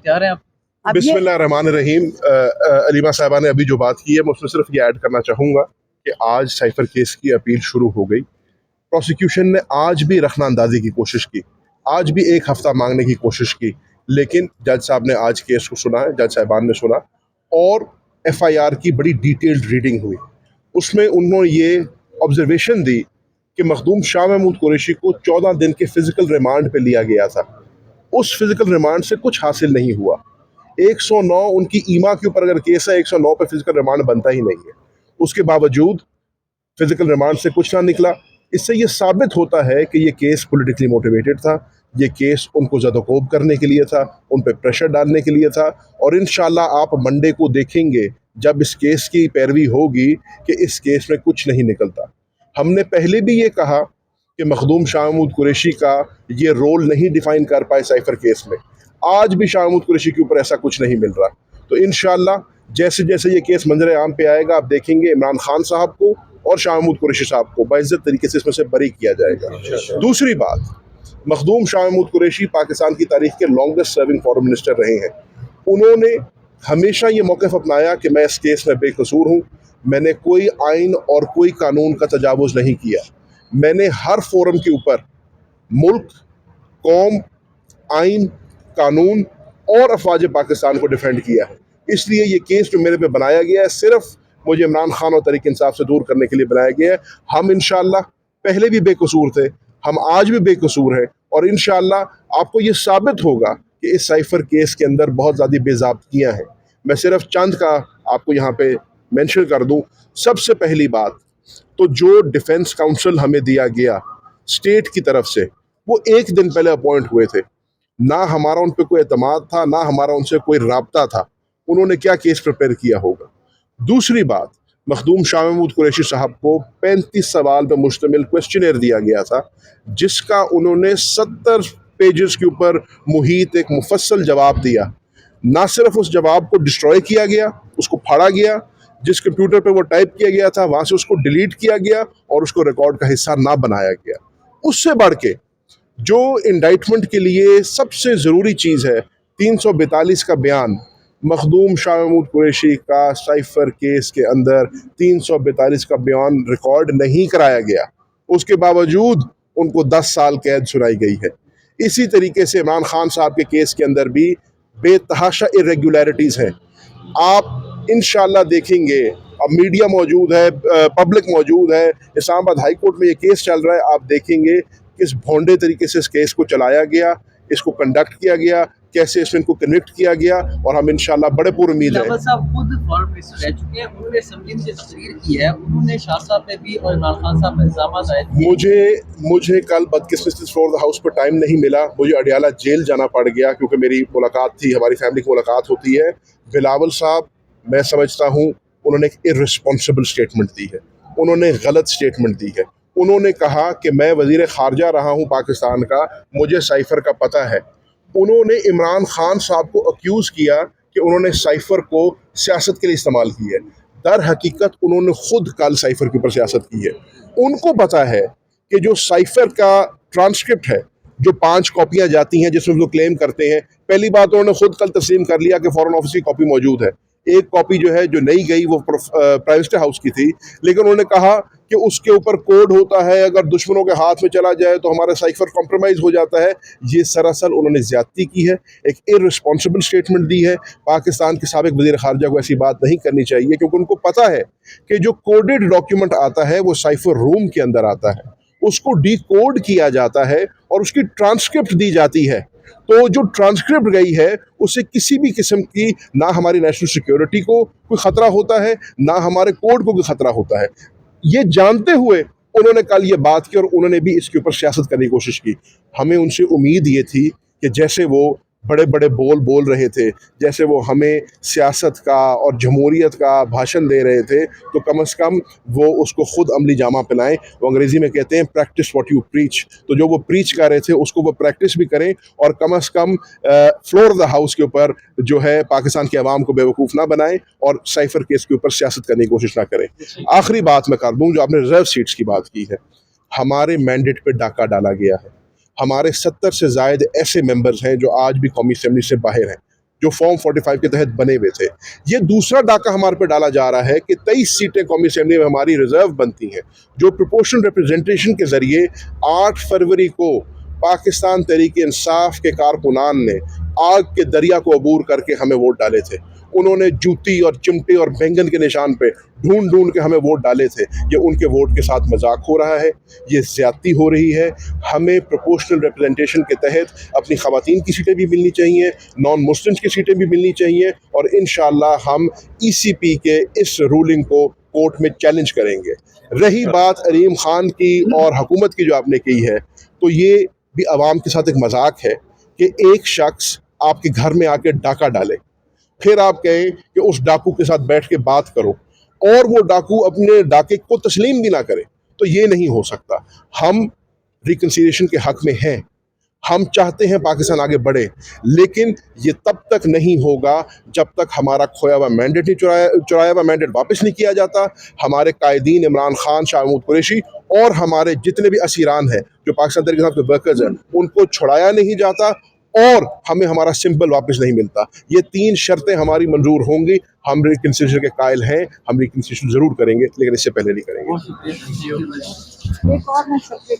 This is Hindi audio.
तैयार हैं आप? बिस्मिल्लाहिर्रहमानिर्रहीम। अलीमा साहबा ने अभी जो बात की है मैं उसमें सिर्फ ये ऐड करना चाहूँगा कि आज साइफर केस की अपील शुरू हो गई। प्रोसिक्यूशन ने आज भी रखना अंदाजी की कोशिश की, आज भी एक हफ्ता मांगने की कोशिश की, लेकिन जज साहब ने आज केस को सुना है, जज साहिबान ने सुना और FIR की बड़ी डिटेल्ड रीडिंग हुई। उसमें उन्होंने ये ऑब्जर्वेशन दी कि मखदूम शाह महमूद कुरैशी को 14 दिन के फिजिकल रिमांड पे लिया गया था। उस फिजिकल रिमांड से कुछ हासिल नहीं हुआ। 109 उनकी ईमा के ऊपर अगर केस है, 109 पे फिजिकल रिमांड बनता ही नहीं है। उसके बावजूद फिजिकल रिमांड से कुछ ना निकला। इससे ये साबित होता है कि ये केस पॉलिटिकली मोटिवेटेड था, ये केस उनको ज़दोकोब करने के लिए था, उन पे प्रेशर डालने के लिए था। और इंशाल्लाह आप मंडे को देखेंगे जब इस केस की पैरवी होगी कि इस केस में कुछ नहीं निकलता। हमने पहले भी ये कहा कि मखदूम शाह महमूद कुरैशी का ये रोल नहीं डिफाइन कर पाए साइफर केस में। आज भी शाह महमूद कुरैशी के ऊपर ऐसा कुछ नहीं मिल रहा। तो इंशाल्लाह जैसे जैसे ये केस मंजर आम पे आएगा आप देखेंगे इमरान खान साहब को और शाह महमूद कुरैशी साहब को बाइज्जत तरीके से इसमें से बरी किया जाएगा। दूसरी बात, मखदूम शाह महमूद कुरैशी पाकिस्तान की तारीख के लॉन्गेस्ट सर्विंग फॉरेन मिनिस्टर रहे हैं। उन्होंने हमेशा ये मौक़िफ़ अपनाया कि मैं इस केस में बेकसूर हूँ, मैंने कोई आइन और कोई कानून का तजावुज़ नहीं किया। मैंने हर फोरम के ऊपर मुल्क, कौम, आइन, कानून और अफवाज पाकिस्तान को डिफेंड किया है। इसलिए ये केस जो मेरे पे बनाया गया है सिर्फ मुझे इमरान खान और तहरीक इंसाफ से दूर करने के लिए बनाया गया है। हम इंशाल्लाह पहले भी बेकसूर थे, हम आज भी बेकसूर हैं और इंशाल्लाह आपको ये साबित होगा कि इस साइफर केस के अंदर बहुत ज़्यादा बेज़ाब्तियाँ हैं। मैं सिर्फ चंद का आपको यहाँ पे मेंशन कर दूँ। सबसे पहली बात तो जो डिफेंस काउंसिल हमें दिया गया स्टेट की तरफ से, वो एक दिन पहले अपॉइंट हुए थे। ना हमारा उन पर कोई एतमाद था, ना हमारा उनसे कोई राब्ता था। उन्होंने क्या केस प्रिपेयर किया होगा। दूसरी बात, मखदूम शाह महमूद कुरैशी साहब को 35 सवाल पर मुश्तमिल क्वेश्चनर दिया गया था, जिसका उन्होंने 70 पेजेस के ऊपर मुहित एक मुफस्सल जवाब दिया। ना सिर्फ उस जवाब को डिस्ट्रॉय किया गया, उसको फाड़ा गया, जिस कंप्यूटर पे वो टाइप किया गया था वहाँ से उसको डिलीट किया गया और उसको रिकॉर्ड का हिस्सा ना बनाया गया। उससे बढ़ के जो इंडाइटमेंट के लिए सबसे ज़रूरी चीज़ है, 342 का बयान, मखदूम शाह महमूद कुरैशी का साइफर केस के अंदर 342 का बयान रिकॉर्ड नहीं कराया गया। उसके बावजूद उनको 10 साल कैद सुनाई गई है। इसी तरीके से इमरान खान साहब के केस के अंदर भी बेतहाशा इरेगुलरिटीज़ हैं। आप इंशाल्लाह देखेंगे, अब मीडिया मौजूद है, पब्लिक मौजूद है, इस्लामाबाद हाई कोर्ट में ये केस चल रहा है। आप देखेंगे किस भोंडे तरीके से इस केस को चलाया गया, इसको कंडक्ट किया गया, कैसे इसमें इनको कन्विक्ट किया गया और हम इंशाल्लाह बड़े पूरी उम्मीद है। साहब खुद फॉरेन मिनिस्टर रह चुके हैं, उन्होंने असेंबली में तकरीर की है, उन्होंने शाह साहब पे भी और इमरान खान साहब पे इल्जाम आए। मुझे कल बदकिस्मती फ्लोर द हाउस पर टाइम नहीं मिला, मुझे अडियाला जेल जाना पड़ गया क्योंकि मेरी मुलाकात थी, हमारी फैमिली की मुलाकात होती है। बिलावल साहब, मैं समझता हूँ उन्होंने एक इर्रिस्पॉन्सिबल स्टेटमेंट दी है, उन्होंने गलत स्टेटमेंट दी है। उन्होंने कहा कि मैं वज़ीर ख़ारजा रहा हूँ पाकिस्तान का, मुझे साइफर का पता है। उन्होंने इमरान खान साहब को अक्यूज़ किया कि उन्होंने साइफर को सियासत के लिए इस्तेमाल की है। दर हकीकत उन्होंने खुद कल साइफर के ऊपर सियासत की है। उनको पता है कि जो साइफर का ट्रांसक्रिप्ट है, जो 5 कॉपियाँ जाती हैं जिसमें वो क्लेम करते हैं, पहली बात उन्होंने खुद कल तस्लीम कर लिया कि फॉरेन ऑफिस की कॉपी मौजूद है। एक कॉपी जो है जो नहीं गई वो प्राइम मिनिस्टर हाउस की थी, लेकिन उन्होंने कहा कि उसके ऊपर कोड होता है, अगर दुश्मनों के हाथ में चला जाए तो हमारा साइफर कॉम्प्रोमाइज़ हो जाता है। ये सरासर उन्होंने ज़्यादती की है, एक इर्रिस्पॉन्सिबल स्टेटमेंट दी है। पाकिस्तान के साबिक वज़ीर ख़ारजा को ऐसी बात नहीं करनी चाहिए क्योंकि उनको पता है कि जो कोडेड डॉक्यूमेंट आता है वो साइफर रूम के अंदर आता है, उसको डिकोड किया जाता है और उसकी ट्रांसक्रिप्ट दी जाती है। तो जो ट्रांसक्रिप्ट गई है उससे किसी भी किस्म की ना हमारी नेशनल सिक्योरिटी को कोई ख़तरा होता है, ना हमारे कोड को कोई ख़तरा होता है। ये जानते हुए उन्होंने कल ये बात की और उन्होंने भी इसके ऊपर सियासत करने की कोशिश की। हमें उनसे उम्मीद ये थी कि जैसे वो बड़े बड़े बोल रहे थे, जैसे वो हमें सियासत का और जमहूरियत का भाषण दे रहे थे, तो कम से कम वो उसको ख़ुद अमली जामा पहनाएं। वो अंग्रेज़ी में कहते हैं प्रैक्टिस व्हाट यू प्रीच। तो जो वो प्रीच कर रहे थे उसको वो प्रैक्टिस भी करें और कम से कम फ्लोर द हाउस के ऊपर जो है पाकिस्तान की आवाम को बेवकूफ़ ना बनाएं और साइफर केस के ऊपर सियासत करने की कोशिश ना करें। आखिरी बात मैं कर दूँ, जो आपने रिजर्व सीट्स की बात की है, हमारे मैंडेट पर डाका डाला गया है। हमारे 70 से ज़ायद ऐसे मेंबर्स हैं जो आज भी कौमी असेंबली से बाहर हैं। जो फॉर्म 45 के तहत बने हुए थे। ये दूसरा डाका हमारे पे डाला जा रहा है कि 23 सीटें कौमी असेंबली में हमारी रिजर्व बनती हैं, जो प्रोपोर्शनल रिप्रेजेंटेशन के जरिए 8 फरवरी को पाकिस्तान तहरीक इंसाफ के कारकुनान ने आग के दरिया को अबूर करके हमें वोट डाले थे। उन्होंने जूती और चिमटे और बैंगन के निशान पे ढूंढ ढूंढ के हमें वोट डाले थे। ये उनके वोट के साथ मजाक हो रहा है, ये ज़्यादती हो रही है। हमें प्रोपोर्शनल रिप्रेजेंटेशन के तहत अपनी ख़वातीन की सीटें भी मिलनी चाहिए, नॉन मुस्लिम्स की सीटें भी मिलनी चाहिए, और इंशाअल्लाह हम ECP के इस रूलिंग को कोर्ट में चैलेंज करेंगे। रही बात अलीम खान की और हुकूमत की जो आपने की है, तो ये भी आवाम के साथ एक मजाक है कि एक शख्स आपके घर में आके डाका डाले, फिर आप कहें कि उस डाकू के साथ बैठ के बात करो, और वो डाकू अपने डाके को तस्लीम भी ना करे, तो ये नहीं हो सकता। हम रिकन्सिलिएशन के हक में हैं, हम चाहते हैं पाकिस्तान आगे बढ़े, लेकिन ये तब तक नहीं होगा जब तक हमारा खोया हुआ मैंडेट नहीं चुराया हुआ मैंडेट वापस नहीं किया जाता। हमारे कायदीन इमरान खान, शाह महमूद कुरैशी और हमारे जितने भी असीरान हैं जो पाकिस्तान तहरीक इंसाफ के वर्कर्स हैं, उनको छुड़ाया नहीं जाता और हमें हमारा सिंबल वापस नहीं मिलता। ये 3 शर्तें हमारी मंजूर होंगी। हम रिकन्सिलिएशन के कायल हैं, हम रिकन्सिलिएशन ज़रूर करेंगे, लेकिन इससे पहले नहीं करेंगे। बहुत शुक्रिया। एक और मैं सबसे